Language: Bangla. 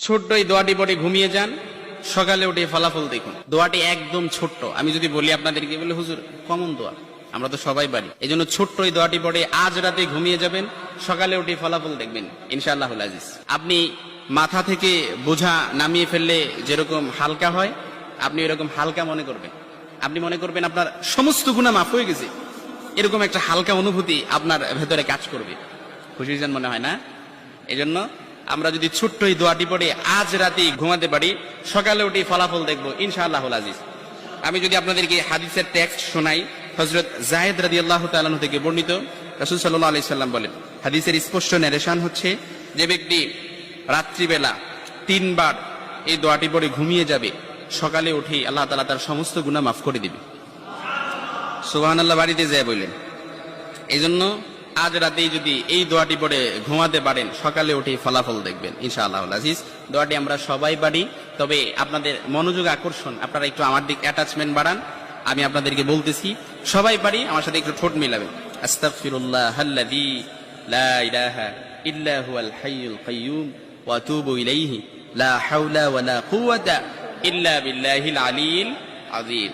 ছোট্ট এই দোয়াটি পড়ে ঘুমিয়ে যান, সকালে উঠে ফলাফল দেখুন। দোয়াটি একদম ছোট্ট, আমি যদি বলি আপনাদেরকে, বলে হুজুর কমন দোয়া, আমরা তো সবাই পারি। এই জন্য ছোট্ট এই দোয়াটি পড়ে আজ রাতে ঘুমিয়ে যাবেন, সকালে উঠে ফলাফল দেখবেন ইনশাআল্লাহুল আজিজ। আপনি মাথা থেকে বোঝা নামিয়ে ফেললে যেরকম হালকা হয়, আপনি এরকম হালকা মনে করবেন। আপনি মনে করবেন আপনার সমস্ত গুনাহ মাফ হয়ে গেছে, এরকম একটা হালকা অনুভূতি আপনার ভেতরে কাজ করবে। খুশি যেন মনে হয় না? এই জন্য আমরা যদি ছোট্ট এই দোয়াটি পড়ে আজ রাতে ঘুমাতে পারি, সকালে উঠে ফলাফল দেখবো ইনশাআল্লাহুল আজিজ। আমি যদি আপনাদেরকে হাদিসের টেক্সট শোনাই, হযরত যায়েদ রাদিয়াল্লাহু তাআলা আনহু থেকে বর্ণিত, রাসূল সাল্লাল্লাহু আলাইহি সাল্লাম বলেন, হাদিসের স্পষ্ট ন্যারেশন হচ্ছে, যে ব্যক্তি রাত্রিবেলা 3 বার এই দোয়াটি পড়ে ঘুমিয়ে যাবে, সকালে উঠে আল্লাহ তাআলা তার সমস্ত গুনাহ মাফ করে দিবে। সুবহানাল্লাহ বাড়িতে যায় বললেন। এই জন্য আজ রাতেই যদি এই দোয়াটি পড়ে ঘুমাতে পারেন, সকালে উঠে ফলাফল দেখবেন ইনশাআল্লাহুল আজিজ। দোয়াটি আমরা সবাই পারি, তবে আপনাদের মনোযোগ আকর্ষণ, আপনারা একটু আমার দিক অ্যাটাচমেন্ট বাড়ান। আমি আপনাদেরকে বলতেছি, সবাই পারি, আমার সাথে একটু ঠোঁট মিলাবেন। আস্তাগফিরুল্লাহাল্লাযী লা ইলাহা ইল্লা হুয়াল হাইয়ুল কাইয়্যুম ওয়া আতুবু ইলাইহি লা হাওলা ওয়ালা কুওয়াতা ইল্লা বিল্লাহিল আলিয়্যিল আযীম।